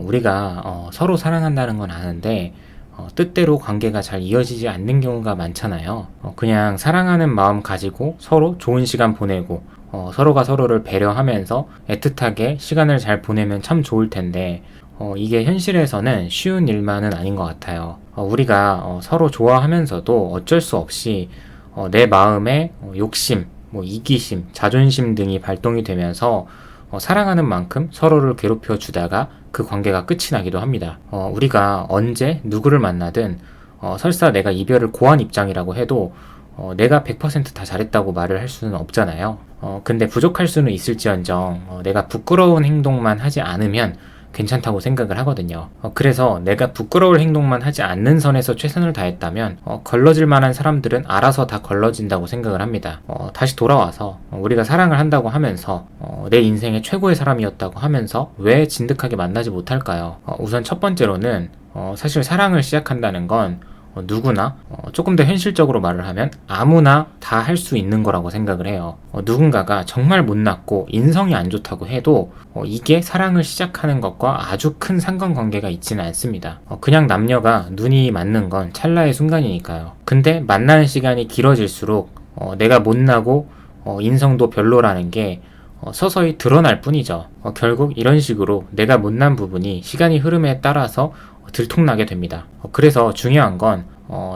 우리가 서로 사랑한다는 건 아는데 뜻대로 관계가 잘 이어지지 않는 경우가 많잖아요. 그냥 사랑하는 마음 가지고 서로 좋은 시간 보내고 서로가 서로를 배려하면서 애틋하게 시간을 잘 보내면 참 좋을 텐데 이게 현실에서는 쉬운 일만은 아닌 것 같아요. 우리가 서로 좋아하면서도 어쩔 수 없이 내 마음에 욕심, 이기심, 자존심 등이 발동이 되면서 사랑하는 만큼 서로를 괴롭혀 주다가 그 관계가 끝이 나기도 합니다. 우리가 언제 누구를 만나든 설사 내가 이별을 고한 입장이라고 해도 내가 100%다 잘했다고 말을 할 수는 없잖아요. 근데 부족할 수는 있을지언정 내가 부끄러운 행동만 하지 않으면 괜찮다고 생각을 하거든요. 그래서 내가 부끄러울 행동만 하지 않는 선에서 최선을 다했다면 걸러질 만한 사람들은 알아서 다 걸러진다고 생각을 합니다. 다시 돌아와서 우리가 사랑을 한다고 하면서 내 인생의 최고의 사람이었다고 하면서 왜 진득하게 만나지 못할까요? 우선 첫 번째로는 사실 사랑을 시작한다는 건 누구나 조금 더 현실적으로 말을 하면 아무나 다 할 수 있는 거라고 생각을 해요. 누군가가 정말 못났고 인성이 안 좋다고 해도 이게 사랑을 시작하는 것과 아주 큰 상관관계가 있지는 않습니다. 그냥 남녀가 눈이 맞는 건 찰나의 순간이니까요. 근데 만나는 시간이 길어질수록 내가 못나고 인성도 별로라는 게 서서히 드러날 뿐이죠. 결국 이런 식으로 내가 못난 부분이 시간이 흐름에 따라서 들통나게 됩니다. 그래서 중요한 건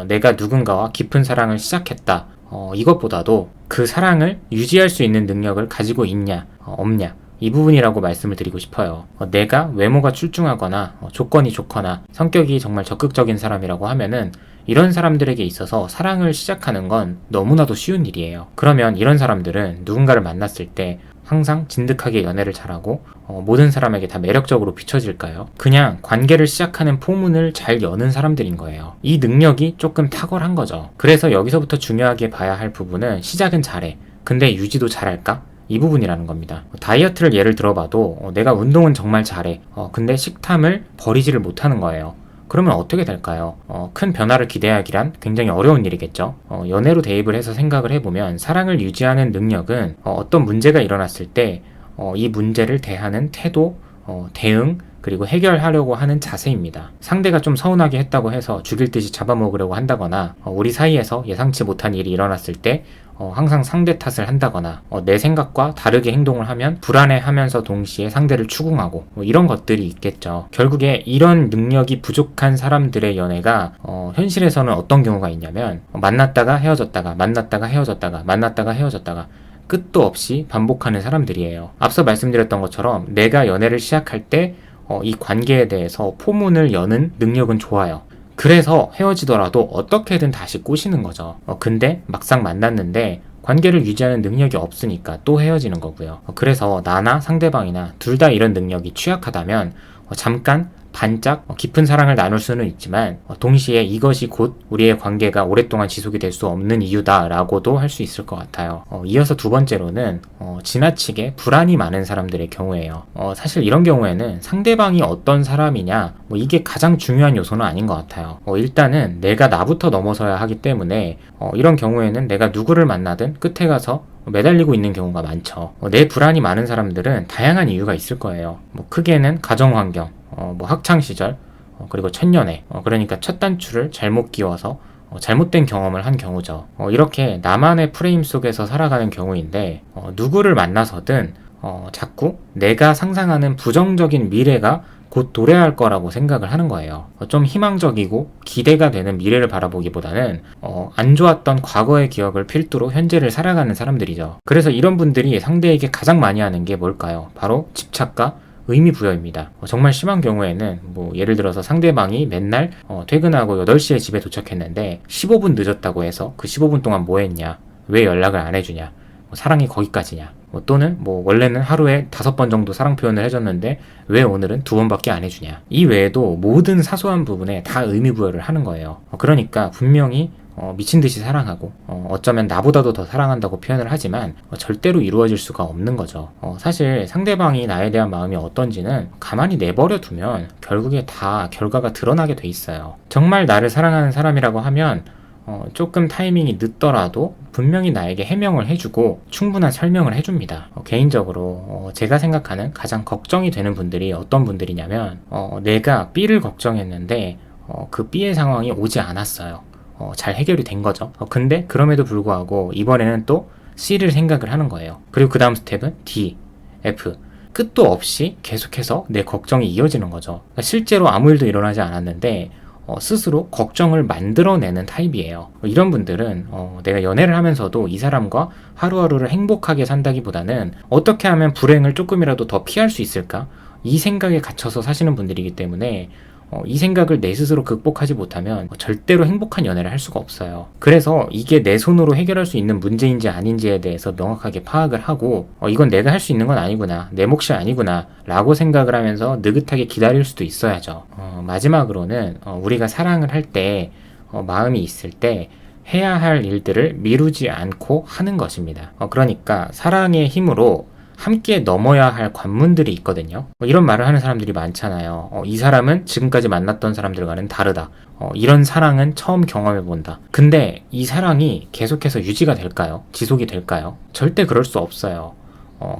내가 누군가와 깊은 사랑을 시작했다. 이것보다도 그 사랑을 유지할 수 있는 능력을 가지고 있냐, 없냐. 이 부분이라고 말씀을 드리고 싶어요. 내가 외모가 출중하거나 조건이 좋거나 성격이 정말 적극적인 사람이라고 하면은 이런 사람들에게 있어서 사랑을 시작하는 건 너무나도 쉬운 일이에요. 그러면 이런 사람들은 누군가를 만났을 때 항상 진득하게 연애를 잘하고 모든 사람에게 다 매력적으로 비춰질까요? 그냥 관계를 시작하는 포문을 잘 여는 사람들인 거예요. 이 능력이 조금 탁월한 거죠. 그래서 여기서부터 중요하게 봐야 할 부분은 시작은 잘해. 근데 유지도 잘할까? 이 부분이라는 겁니다. 다이어트를 예를 들어봐도 내가 운동은 정말 잘해. 근데 식탐을 버리지를 못하는 거예요. 그러면 어떻게 될까요? 큰 변화를 기대하기란 굉장히 어려운 일이겠죠. 연애로 대입을 해서 생각을 해보면 사랑을 유지하는 능력은 어떤 문제가 일어났을 때 이 문제를 대하는 태도, 대응, 그리고 해결하려고 하는 자세입니다. 상대가 좀 서운하게 했다고 해서 죽일 듯이 잡아먹으려고 한다거나 우리 사이에서 예상치 못한 일이 일어났을 때 항상 상대 탓을 한다거나 내 생각과 다르게 행동을 하면 불안해하면서 동시에 상대를 추궁하고 이런 것들이 있겠죠. 결국에 이런 능력이 부족한 사람들의 연애가 현실에서는 어떤 경우가 있냐면 만났다가 헤어졌다가 만났다가 헤어졌다가 만났다가 헤어졌다가 끝도 없이 반복하는 사람들이에요. 앞서 말씀드렸던 것처럼 내가 연애를 시작할 때 이 관계에 대해서 포문을 여는 능력은 좋아요. 그래서 헤어지더라도 어떻게든 다시 꼬시는 거죠. 근데 막상 만났는데 관계를 유지하는 능력이 없으니까 또 헤어지는 거고요. 그래서 나나 상대방이나 둘 다 이런 능력이 취약하다면 잠깐 반짝 깊은 사랑을 나눌 수는 있지만 동시에 이것이 곧 우리의 관계가 오랫동안 지속이 될 수 없는 이유다라고도 할 수 있을 것 같아요. 이어서 두 번째로는 지나치게 불안이 많은 사람들의 경우예요. 사실 이런 경우에는 상대방이 어떤 사람이냐 이게 가장 중요한 요소는 아닌 것 같아요. 일단은 내가 나부터 넘어서야 하기 때문에 이런 경우에는 내가 누구를 만나든 끝에 가서 매달리고 있는 경우가 많죠. 내 불안이 많은 사람들은 다양한 이유가 있을 거예요. 크게는 가정환경, 학창시절, 그리고 첫연애, 그러니까 첫 단추를 잘못 끼워서 잘못된 경험을 한 경우죠. 이렇게 나만의 프레임 속에서 살아가는 경우인데 누구를 만나서든 자꾸 내가 상상하는 부정적인 미래가 곧 도래할 거라고 생각을 하는 거예요. 좀 희망적이고 기대가 되는 미래를 바라보기보다는 안 좋았던 과거의 기억을 필두로 현재를 살아가는 사람들이죠. 그래서 이런 분들이 상대에게 가장 많이 하는 게 뭘까요? 바로 집착과 의미 부여입니다. 정말 심한 경우에는 예를 들어서 상대방이 맨날 퇴근하고 8시에 집에 도착했는데 15분 늦었다고 해서 그 15분 동안 뭐 했냐? 왜 연락을 안 해주냐? 사랑이 거기까지냐? 또는 원래는 하루에 5번 정도 사랑 표현을 해줬는데 왜 오늘은 2번밖에 안 해주냐? 이 외에도 모든 사소한 부분에 다 의미 부여를 하는 거예요. 그러니까 분명히 미친 듯이 사랑하고 어쩌면 나보다도 더 사랑한다고 표현을 하지만 절대로 이루어질 수가 없는 거죠. 사실 상대방이 나에 대한 마음이 어떤지는 가만히 내버려 두면 결국에 다 결과가 드러나게 돼 있어요. 정말 나를 사랑하는 사람이라고 하면 조금 타이밍이 늦더라도 분명히 나에게 해명을 해주고 충분한 설명을 해줍니다. 개인적으로 제가 생각하는 가장 걱정이 되는 분들이 어떤 분들이냐면 내가 B를 걱정했는데 그 B의 상황이 오지 않았어요. 잘 해결이 된 거죠. 근데 그럼에도 불구하고 이번에는 또 C를 생각을 하는 거예요. 그리고 그 다음 스텝은 D, F, 끝도 없이 계속해서 내 걱정이 이어지는 거죠. 그러니까 실제로 아무 일도 일어나지 않았는데 스스로 걱정을 만들어내는 타입이에요. 이런 분들은 내가 연애를 하면서도 이 사람과 하루하루를 행복하게 산다기보다는 어떻게 하면 불행을 조금이라도 더 피할 수 있을까? 이 생각에 갇혀서 사시는 분들이기 때문에 이 생각을 내 스스로 극복하지 못하면 절대로 행복한 연애를 할 수가 없어요. 그래서 이게 내 손으로 해결할 수 있는 문제인지 아닌지에 대해서 명확하게 파악을 하고 이건 내가 할 수 있는 건 아니구나, 내 몫이 아니구나 라고 생각을 하면서 느긋하게 기다릴 수도 있어야죠. 마지막으로는 우리가 사랑을 할 때 마음이 있을 때 해야 할 일들을 미루지 않고 하는 것입니다. 그러니까 사랑의 힘으로 함께 넘어야 할 관문들이 있거든요. 이런 말을 하는 사람들이 많잖아요. 이 사람은 지금까지 만났던 사람들과는 다르다. 이런 사랑은 처음 경험해본다. 근데 이 사랑이 계속해서 유지가 될까요? 지속이 될까요? 절대 그럴 수 없어요.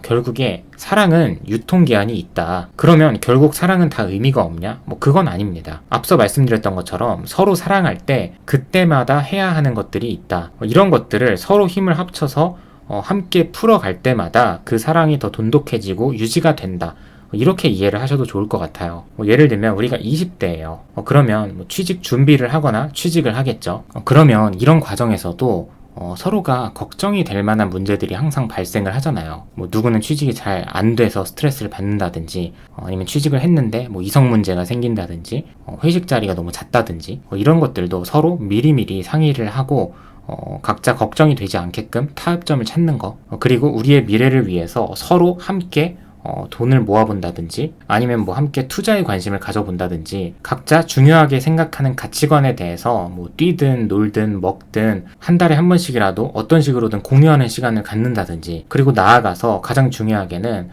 결국에 사랑은 유통기한이 있다. 그러면 결국 사랑은 다 의미가 없냐? 그건 아닙니다. 앞서 말씀드렸던 것처럼 서로 사랑할 때 그때마다 해야 하는 것들이 있다. 이런 것들을 서로 힘을 합쳐서 함께 풀어갈 때마다 그 사랑이 더 돈독해지고 유지가 된다. 이렇게 이해를 하셔도 좋을 것 같아요. 예를 들면 우리가 20대예요. 그러면 취직 준비를 하거나 취직을 하겠죠. 그러면 이런 과정에서도 서로가 걱정이 될 만한 문제들이 항상 발생을 하잖아요. 누구는 취직이 잘 안 돼서 스트레스를 받는다든지, 아니면 취직을 했는데 이성 문제가 생긴다든지, 회식 자리가 너무 잦다든지, 이런 것들도 서로 미리미리 상의를 하고 각자 걱정이 되지 않게끔 타협점을 찾는 거, 그리고 우리의 미래를 위해서 서로 함께 돈을 모아본다든지 아니면 함께 투자에 관심을 가져본다든지 각자 중요하게 생각하는 가치관에 대해서 뛰든 놀든 먹든 한 달에 한 번씩이라도 어떤 식으로든 공유하는 시간을 갖는다든지, 그리고 나아가서 가장 중요하게는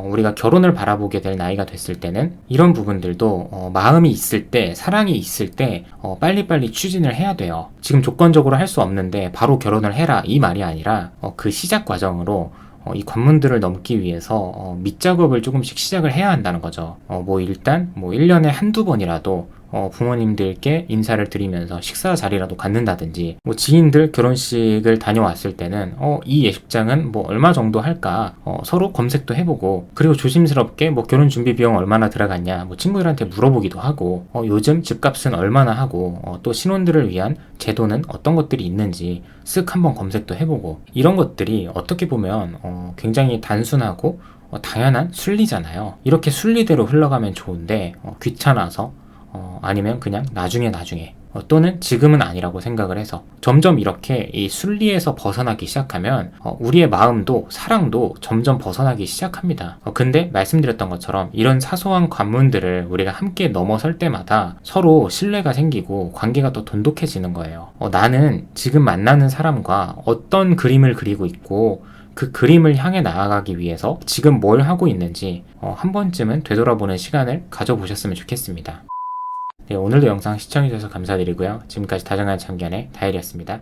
우리가 결혼을 바라보게 될 나이가 됐을 때는 이런 부분들도 마음이 있을 때, 사랑이 있을 때 빨리빨리 추진을 해야 돼요. 지금 조건적으로 할 수 없는데 바로 결혼을 해라 이 말이 아니라 그 시작 과정으로 이 관문들을 넘기 위해서 밑작업을 조금씩 시작을 해야 한다는 거죠. 일단 1년에 한두 번이라도 부모님들께 인사를 드리면서 식사 자리라도 갖는다든지, 지인들 결혼식을 다녀왔을 때는 이 예식장은 얼마 정도 할까 서로 검색도 해보고, 그리고 조심스럽게 결혼 준비 비용 얼마나 들어갔냐 친구들한테 물어보기도 하고, 요즘 집값은 얼마나 하고 또 신혼들을 위한 제도는 어떤 것들이 있는지 쓱 한번 검색도 해보고, 이런 것들이 어떻게 보면 굉장히 단순하고 당연한 순리잖아요. 이렇게 순리대로 흘러가면 좋은데 귀찮아서 아니면 그냥 나중에 또는 지금은 아니라고 생각을 해서 점점 이렇게 이 순리에서 벗어나기 시작하면 우리의 마음도 사랑도 점점 벗어나기 시작합니다. 근데 말씀드렸던 것처럼 이런 사소한 관문들을 우리가 함께 넘어설 때마다 서로 신뢰가 생기고 관계가 더 돈독해지는 거예요. 나는 지금 만나는 사람과 어떤 그림을 그리고 있고 그 그림을 향해 나아가기 위해서 지금 뭘 하고 있는지 한 번쯤은 되돌아보는 시간을 가져보셨으면 좋겠습니다. 네, 오늘도 영상 시청해주셔서 감사드리고요. 지금까지 다정한 참견의 다일이었습니다.